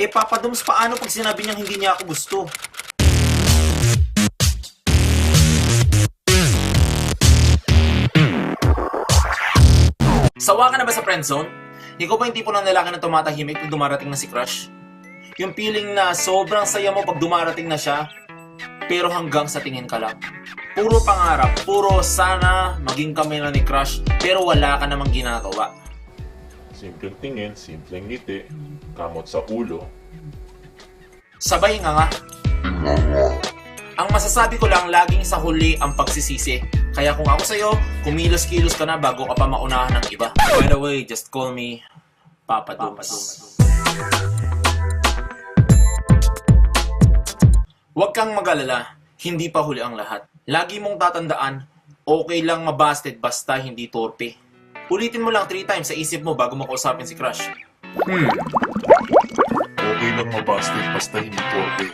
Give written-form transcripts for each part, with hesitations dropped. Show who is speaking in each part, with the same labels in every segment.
Speaker 1: Papa Doms, paano pag sinabi niyang hindi niya ako gusto? Sawa ka na ba sa friendzone? Ikaw ba yung tipo ng lalaki na tumatahimik pag dumarating na si crush? Yung feeling na sobrang saya mo pag dumarating na siya, pero hanggang sa tingin ka lang. Puro pangarap, puro sana maging kami na ni crush, pero wala ka namang ginagawa.
Speaker 2: Simpleng tingin, simpleng ngiti, kamot sa ulo.
Speaker 1: Sabay nga. Ang masasabi ko lang, laging sa huli ang pagsisisi. Kaya kung ako sa'yo, kumilos-kilos ka na bago ka pa maunahan ng iba. By the way, just call me Papa Doms. Huwag kang mag-alala, hindi pa huli ang lahat. Lagi mong tatandaan, okay lang mabasted basta hindi torpe. Ulitin mo lang 3 times sa isip mo bago mo kausapin si crush.
Speaker 2: Okay lang mabasted basta hindi torpe.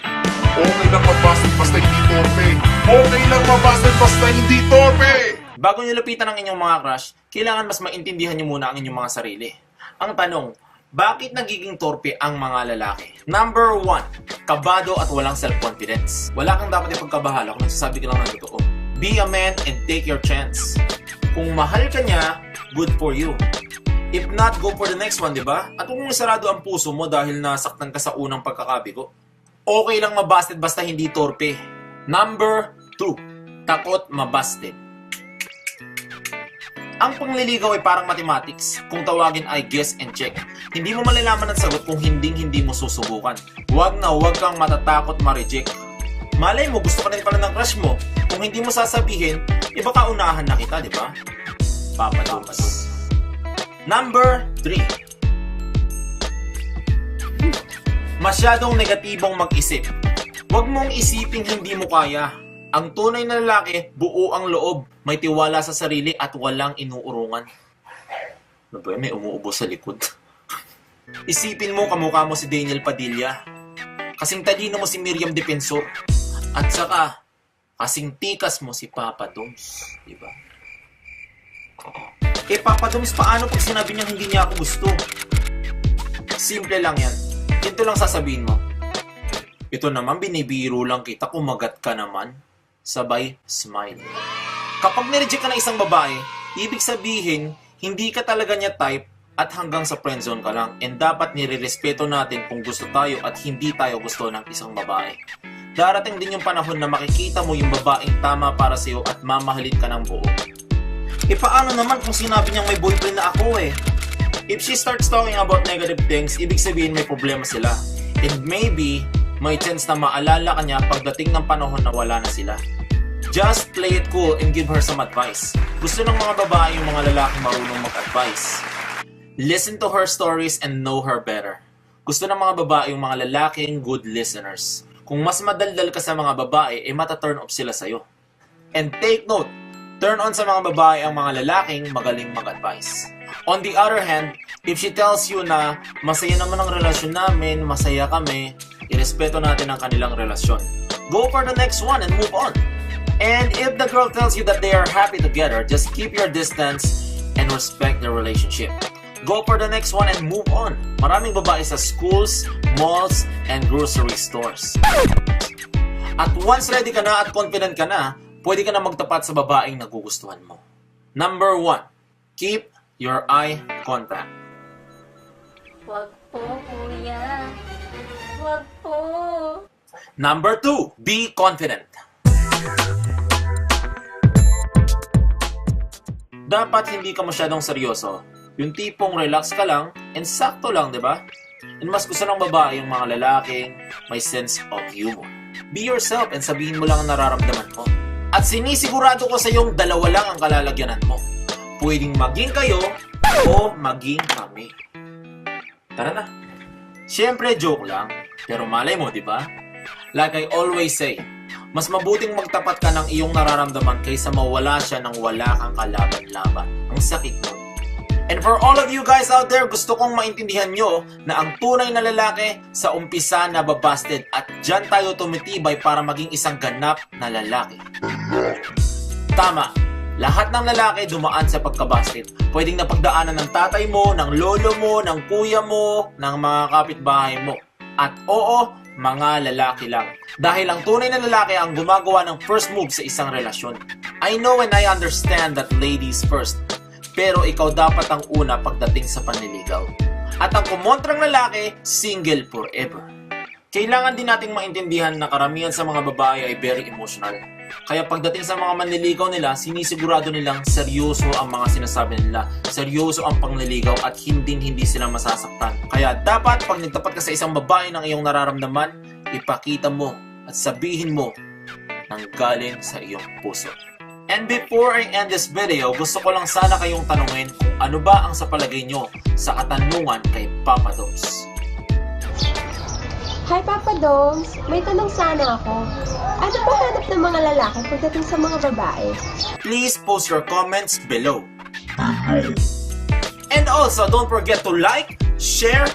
Speaker 2: Okay lang mabasted basta hindi torpe. Okay lang mabasted basta hindi torpe.
Speaker 1: Bago niyo lupitan ang inyong mga crush, kailangan mas maintindihan niyo muna ang inyong mga sarili. Ang tanong, bakit nagiging torpe ang mga lalaki? Number 1, kabado at walang self-confidence. Wala kang dapat ipagkabahala kung nagsasabi ka lang ng totoo. Be a man and take your chance. Kung mahal ka niya, good for you. If not, go for the next one, di ba? At kung sarado ang puso mo dahil nasaktan ka sa unang pagkakabigo, okay lang mabasted basta hindi torpe. Number 2, takot mabasted. Ang pangliligaw ay parang mathematics. Kung tawagin ay guess and check. Hindi mo malalaman ang sagot kung hindi mo susubukan. Huwag kang matatakot ma-reject. Malay mo, gusto ka rin pala ng crush mo. Kung hindi mo sasabihin, iba ka unahan na kita, di ba? Papa Doms. Number 3. Masyadong negatibong mag-isip. Huwag mong isiping hindi mo kaya. Ang tunay na lalaki, buo ang loob, may tiwala sa sarili at walang inuurungan. Ano ba, may umuubo sa likod. Isipin mo, kamukha mo si Daniel Padilla. Kasing talino mo si Miriam Defensor. At saka, kasing tikas mo si Papa Doms. Diba? Papa Doms, paano pag sinabi niyang hindi niya ako gusto? Simple lang yan. Ito lang sasabihin mo. Ito naman, binibiro lang kita, kumagat ka naman. Sabay, smile. Kapag nireject ka ng isang babae, ibig sabihin, hindi ka talaga niya type at hanggang sa friendzone ka lang. And dapat nire-respeto natin kung gusto tayo at hindi tayo gusto ng isang babae. Darating din yung panahon na makikita mo yung babaeng tama para sa'yo at mamahalin ka ng buo. Paano naman kung sinabi niyang may boyfriend na ako eh? If she starts talking about negative things, ibig sabihin may problema sila. And maybe, may chance na maalala ka niya pagdating ng panahon na wala na sila. Just play it cool and give her some advice. Gusto ng mga babae yung mga lalaki marunong mag-advise. Listen to her stories and know her better. Gusto ng mga babae yung mga lalaking good listeners. Kung mas madaldal ka sa mga babae, mata-turn off sila sa'yo. And take note, turn on sa mga babae ang mga lalaking magaling mag-advise. On the other hand, if she tells you na masaya naman ang relasyon namin, masaya kami, irespeto natin ang kanilang relasyon. Go for the next one and move on. And if the girl tells you that they are happy together, just keep your distance and respect their relationship. Go for the next one and move on. Maraming babae sa schools, malls, and grocery stores. At once ready ka na at confident ka na, pwede ka na magtapat sa babaeng nagugustuhan mo. Number 1, keep your eye contact.
Speaker 3: Wag po, kuya. Wag po.
Speaker 1: Number 2, be confident. Dapat hindi ka masyadong seryoso. Yung tipong relax ka lang and sakto lang, di ba? And mas gusto ng babae yung mga lalaking may sense of humor. Be yourself and sabihin mo lang ang nararamdaman mo. At sinisigurado ko sa iyong dalawa lang ang kalalagyanan mo. Pwedeng maging kayo o maging kami. Tara na. Siyempre, joke lang. Pero malay mo, di ba? Like I always say, mas mabuting magtapat ka ng iyong nararamdaman kaysa mawala siya ng wala kang kalaban-laban. Ang sakit mo. And for all of you guys out there, gusto kong maintindihan nyo na ang tunay na lalaki sa umpisa na babasted at dyan tayo tumitibay para maging isang ganap na lalaki. Tama. Lahat ng lalaki dumaan sa pagkabasted. Pwedeng napagdaanan ng tatay mo, ng lolo mo, ng kuya mo, ng mga kapitbahay mo. At oo, mga lalaki lang. Dahil ang tunay na lalaki ang gumagawa ng first move sa isang relasyon. I know and I understand that ladies first. Pero ikaw dapat ang una pagdating sa panliligaw. At ang kumontrang lalaki, single forever. Kailangan din nating maintindihan na karamihan sa mga babae ay very emotional. Kaya pagdating sa mga manliligaw nila, sinisigurado nilang seryoso ang mga sinasabi nila. Seryoso ang pangliligaw at hindi sila masasaktan. Kaya dapat pag nagtapat ka sa isang babae ng iyong nararamdaman, ipakita mo at sabihin mo nang galing sa iyong puso. And before I end this video, gusto ko lang sana kayong tanungin kung ano ba ang sa palagay nyo sa katanungan kay Papa Doms.
Speaker 4: Hi Papa Doms, may tanong sana ako. Ano ba hanap ng mga lalaki pagdating sa mga babae?
Speaker 1: Please post your comments below. And also, don't forget to like, share.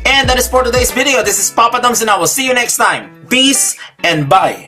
Speaker 1: And that is for today's video. This is Papa Doms and I will see you next time. Peace and bye.